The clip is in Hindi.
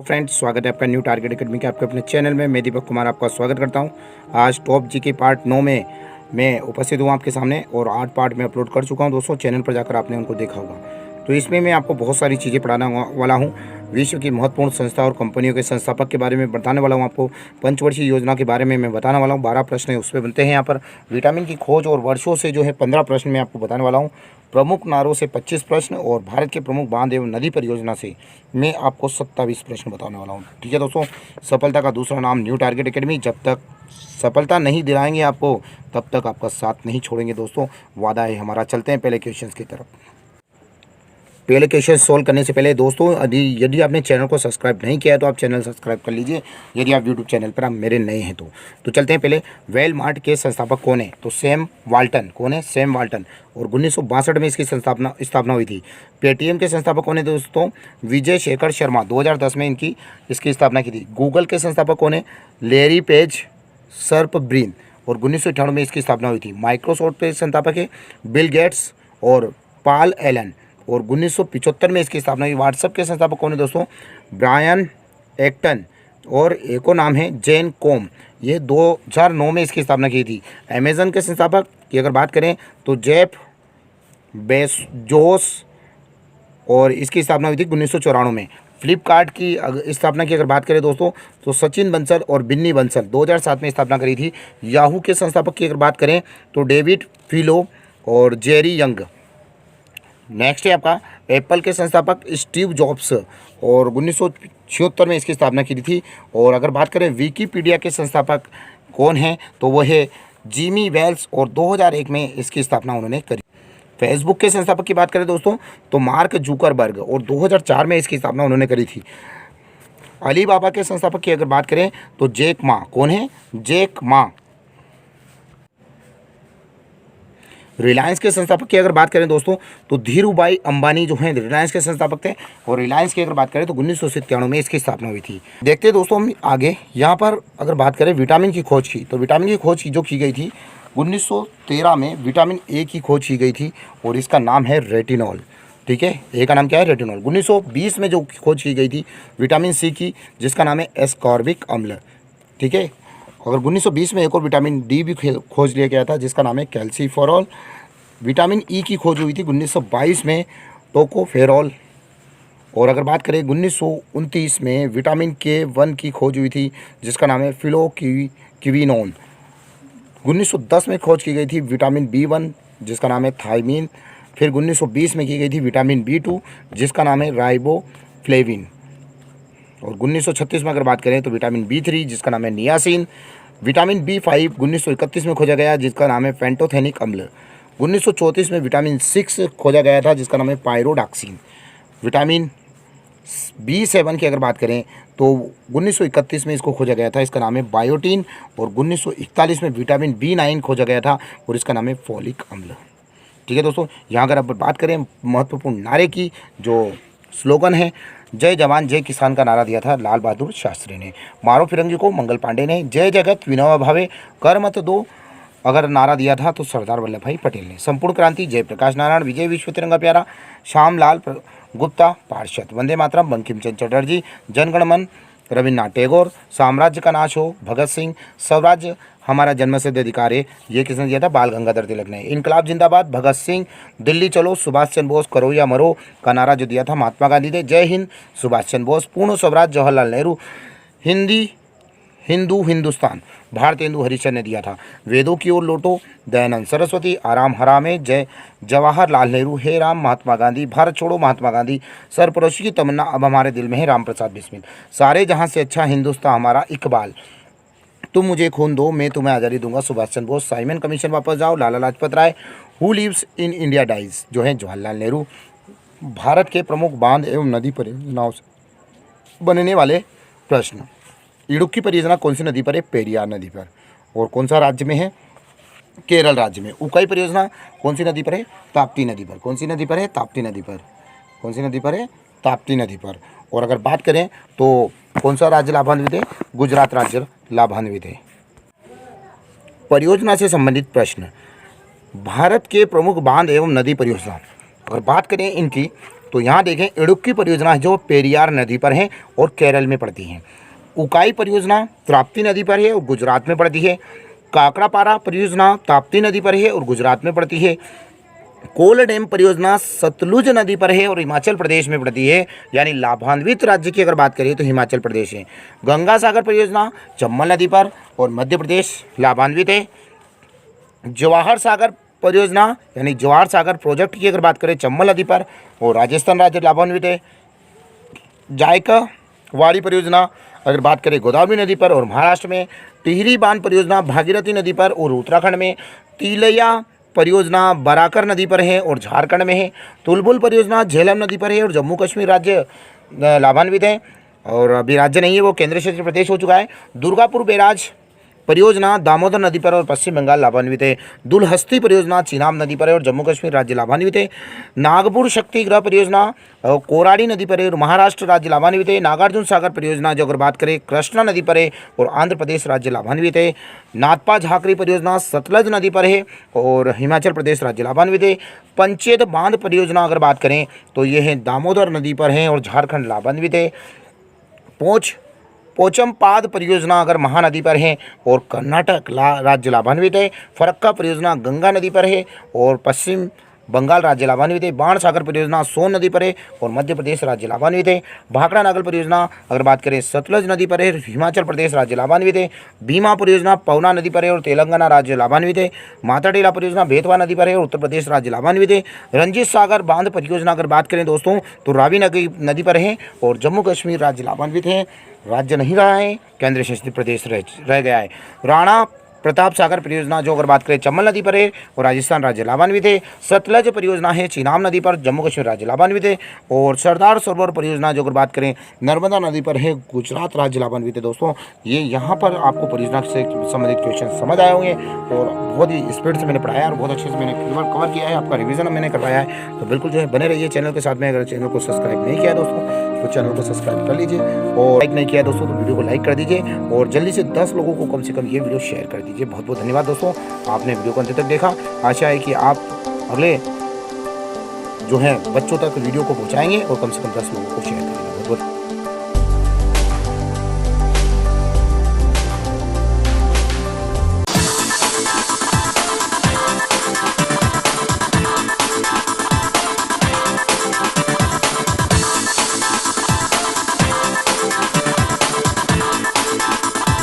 फ्रेंड्स, स्वागत है आपका न्यू टारगेट एकेडमी के आपके अपने चैनल में। मैं दीपक कुमार आपका स्वागत करता हूं। आज टॉप जी के पार्ट 9 में मैं उपस्थित हूं आपके सामने और 8 पार्ट में अपलोड कर चुका हूं दोस्तों। चैनल पर जाकर आपने उनको देखा होगा। तो इसमें मैं आपको बहुत सारी चीज़ें पढ़ाने वाला हूँ। विश्व की महत्वपूर्ण संस्था और कंपनियों के संस्थापक के बारे में बताने वाला हूँ। आपको पंचवर्षीय योजना के बारे में मैं बताने वाला हूँ। 12 प्रश्न है उस पर बनते हैं यहाँ पर। विटामिन की खोज और वर्षों से जो है 15 प्रश्न मैं आपको बताने वाला हूँ। प्रमुख नारों से 25 प्रश्न और भारत के प्रमुख बांध एवं नदी परियोजना से मैं आपको 27 प्रश्न बताने वाला हूँ। ठीक है दोस्तों। सफलता का दूसरा नाम न्यू टारगेट एकेडमी। जब तक सफलता नहीं दिलाएंगे आपको, तब तक आपका साथ नहीं छोड़ेंगे दोस्तों, वादा है हमारा। चलते हैं पहले क्वेश्चन की तरफ। पहले क्वेश्चन सोल्व करने से पहले दोस्तों, यदि आपने चैनल को सब्सक्राइब नहीं किया है तो आप चैनल सब्सक्राइब कर लीजिए, यदि आप यूट्यूब चैनल पर आप मेरे नए हैं तो चलते हैं पहले। वेलमार्ट के संस्थापक कौन है? तो सैम वाल्टन। कौन है? Sam Walton. और 1962 में इसकी स्थापना हुई थी। पेटीएम के संस्थापक कौन है दोस्तों? विजय शेखर शर्मा। 2010 में इसकी स्थापना की थी। गूगल के संस्थापक कौन है? Larry Page Sergey Brin. और 1998 में इसकी स्थापना हुई थी। माइक्रोसॉफ्ट के संस्थापक है बिल गेट्स और पॉल एलन। और 1975 में इसकी स्थापना हुई। व्हाट्सएप के संस्थापक कौन है दोस्तों? Brian Acton. और एक और नाम है जेन कॉम। ये 2009 में इसकी स्थापना की थी। अमेजन के संस्थापक की अगर बात करें तो जेफ बेजोस और इसकी स्थापना हुई थी 1994 में। फ्लिपकार्ट की स्थापना की अगर बात करें दोस्तों तो सचिन बंसल और बिन्नी बंसल 2007 में स्थापना करी थी। याहू के संस्थापक की अगर बात करें तो डेविड फिलो और जेरी यंग। नेक्स्ट है आपका एप्पल के संस्थापक स्टीव जॉब्स और 1976 में इसकी स्थापना की थी। और अगर बात करें विकिपीडिया के संस्थापक कौन है तो वो है जिमी वेल्स और 2001 में इसकी स्थापना उन्होंने करी। फेसबुक के संस्थापक की बात करें दोस्तों तो मार्क जुकरबर्ग और 2004 में इसकी स्थापना उन्होंने करी थी। अलीबाबा के संस्थापक की अगर बात करें तो जैक मा। कौन है? Jack Ma. रिलायंस के संस्थापक की अगर बात करें दोस्तों तो धीरूभाई अंबानी जो हैं रिलायंस के संस्थापक थे। और रिलायंस की अगर बात करें तो 1997 में इसकी स्थापना हुई थी। देखते हैं दोस्तों हम आगे। यहाँ पर अगर बात करें विटामिन की खोज की, तो विटामिन की खोज जो की गई थी 1913 में विटामिन ए की खोज की गई थी और इसका नाम है रेटिनॉल। ठीक है, ए का नाम क्या है? रेटिनॉल। 1920 में जो खोज की गई थी विटामिन सी की, जिसका नाम है एस्कॉर्बिक अम्ल। ठीक है। अगर 1920 में एक और विटामिन डी भी खोज लिया गया था, जिसका नाम है कैल्सीफेरॉल। विटामिन ई की खोज हुई थी 1922 में, टोकोफेरॉल। और अगर बात करें 1929 में विटामिन के 1 की खोज हुई थी, जिसका नाम है फिलोक्विनोन। 1910 में खोज की गई थी विटामिन B1, जिसका नाम है थायमीन। फिर 1920 में की गई थी विटामिन B2, जिसका नाम है राइबोफ्लेविन। और 1936 में अगर बात करें तो विटामिन B3, जिसका नाम है नियासिन। विटामिन B5 1931 में खोजा गया, जिसका नाम है पेंटोथेनिक अम्ल। 1934 में विटामिन 6 खोजा गया था, जिसका नाम है पायरोडॉक्सिन। विटामिन B7 की अगर बात करें तो 1931 में इसको खोजा गया था, इसका नाम है बायोटीन। और 1941 में विटामिन B9 खोजा गया था और इसका नाम है फोलिक अम्ल। ठीक है दोस्तों। यहाँ अगर आप बात करें महत्वपूर्ण नारे की, जो स्लोगन है जय जवान जय किसान का नारा दिया था लाल बहादुर शास्त्री ने। मारो फिरंगी को मंगल पांडे ने। जय जगत विनोबा भावे कर मत दो अगर नारा दिया था तो सरदार वल्लभ भाई पटेल ने। संपूर्ण क्रांति जयप्रकाश नारायण। विजय विश्व तिरंगा प्यारा श्यामलाल गुप्ता पार्षद। वंदे मातरम बंकिम चंद्र चटर्जी। जनगण मन रविन्द्रनाथ टैगोर। साम्राज्य का नाश हो भगत सिंह। स्वराज्य हमारा जन्मसिद्ध अधिकार है, ये किसने दिया था? बाल गंगाधर तिलक ने। इनकलाब जिंदाबाद भगत सिंह। दिल्ली चलो सुभाष चंद्र बोस। करो या मरो का नारा जो दिया था महात्मा गांधी ने। जय हिंद सुभाष चंद्र बोस। पूर्ण स्वराज जवाहरलाल नेहरू। हिंदुस्तान भारत हिंदू हरिश्चंद्र ने दिया था। वेदों की ओर लौटो दयानंद सरस्वती। आराम हरामे जय जवाहरलाल नेहरू। हे राम महात्मा गांधी। भारत छोड़ो महात्मा गांधी। सरफरोशी की तमन्ना अब हमारे दिल में है राम प्रसाद बिस्मिल। सारे जहां से अच्छा हिंदुस्तान हमारा इकबाल। तुम मुझे खून दो मैं तुम्हें आज़ादी दूंगा सुभाष चंद्र बोस। साइमन कमीशन वापस जाओ Lala Lajpat Rai. Who lives in India dies जो है जवाहरलाल नेहरू। भारत के प्रमुख बांध एवं नदी परियोजनाओं से बनने वाले प्रश्न। इडुक्की परियोजना कौन सी नदी पर है? पेरियार नदी पर। और कौन सा राज्य में है? केरल राज्य में। उकाई परियोजना कौन सी नदी पर है? ताप्ती नदी पर। कौन सी नदी पर है? ताप्ती नदी पर। कौन सी नदी पर है? ताप्ती नदी पर। और अगर बात करें तो कौन सा राज्य लाभान्वित है? गुजरात राज्य लाभान्वित है। परियोजना से संबंधित प्रश्न। भारत के प्रमुख बांध एवं नदी परियोजना अगर बात करें इनकी तो यहाँ देखें इडुक्की परियोजना जो पेरियार नदी पर है और केरल में पड़ती है। उकाई परियोजना ताप्ती नदी पर है और गुजरात में पड़ती है। काकड़ापारा परियोजना ताप्ती नदी पर है और गुजरात में पड़ती है। कोल डैम परियोजना सतलुज नदी पर है और हिमाचल प्रदेश में पड़ती है, यानी लाभान्वित राज्य की अगर बात करें तो हिमाचल प्रदेश है। गंगा सागर परियोजना चंबल नदी पर और मध्य प्रदेश लाभान्वित है। जवाहर सागर परियोजना यानी जवाहर सागर प्रोजेक्ट की अगर बात करें चंबल नदी पर और राजस्थान राज्य लाभान्वित है। जायका वाड़ी परियोजना अगर बात करें गोदावरी नदी पर और महाराष्ट्र में। टिहरी बांध परियोजना भागीरथी नदी पर और उत्तराखंड में। तिलैया परियोजना बराकर नदी पर है और झारखंड में है। तुलबुल परियोजना झेलम नदी पर है और जम्मू कश्मीर राज्य लाभान्वित है, और अभी राज्य नहीं है, वो केंद्र शासित प्रदेश हो चुका है। दुर्गापुर बैराज परियोजना दामोदर नदी पर और पश्चिम बंगाल लाभान्वित है। दुलहस्ती परियोजना चीनाब नदी पर है और जम्मू कश्मीर राज्य लाभान्वित है। नागपुर शक्ति ग्रह परियोजना कोराड़ी नदी पर है और महाराष्ट्र राज्य लाभान्वित है। नागार्जुन सागर परियोजना जो अगर बात करें कृष्णा नदी पर है और आंध्र प्रदेश राज्य लाभान्वित है। नाथपा झाकरी परियोजना सतलज नदी पर है और हिमाचल प्रदेश राज्य लाभान्वित है। पंचेत बांध परियोजना अगर बात करें तो ये है दामोदर नदी पर है और झारखंड लाभान्वित है। पोचमपाद परियोजना अगर महानदी पर है और कर्नाटक राज्य लाभान्वित है। फरक्का परियोजना गंगा नदी पर है और पश्चिम बंगाल राज्य लाभान्वित है। बाण सागर परियोजना सोन नदी पर है और मध्य प्रदेश राज्य लाभान्वित है। भाखड़ा नागल परियोजना अगर बात करें सतलज नदी पर है, हिमाचल प्रदेश राज्य लाभान्वित है। भीमा परियोजना पवना नदी पर है और तेलंगाना राज्य लाभान्वित है। माताटीला परियोजना बेतवा नदी पर है और उत्तर प्रदेश राज्य लाभान्वित है। रंजीत सागर बांध परियोजना अगर बात करें दोस्तों तो रावी नदी पर है और जम्मू कश्मीर राज्य लाभान्वित है, राज्य नहीं रहा है, केंद्र शासित प्रदेश रह गया है। राणा प्रताप सागर परियोजना जो अगर बात करें चंबल नदी पर है और राजस्थान राज्य लाभान्वित है। सतलज परियोजना है चीनाब नदी पर, जम्मू कश्मीर राज्य लाभान्वित है। और सरदार सरोवर परियोजना जो अगर बात करें नर्मदा नदी पर है, गुजरात राज्य लाभान्वित है। दोस्तों ये यहाँ पर आपको परियोजना से संबंधित क्वेश्चन समझ आए होंगे और बहुत ही स्पीड से मैंने पढ़ाया और बहुत अच्छे से मैंने कवर किया है, आपका रिविजन मैंने करवाया है। तो बिल्कुल जो है बने रहिए चैनल के साथ में। अगर चैनल को सब्सक्राइब नहीं किया है दोस्तों तो चैनल को सब्सक्राइब कर लीजिए, और लाइक नहीं किया है दोस्तों तो वीडियो को लाइक कर दीजिए और जल्दी से 10 लोगों को कम से कम ये वीडियो शेयर कर दीजिए। बहुत बहुत धन्यवाद दोस्तों, आपने वीडियो को अंत तक देखा। आशा है कि आप अगले जो है बच्चों तक वीडियो को पहुंचाएंगे और कम से कम 10 लोगों को शेयर करेंगे।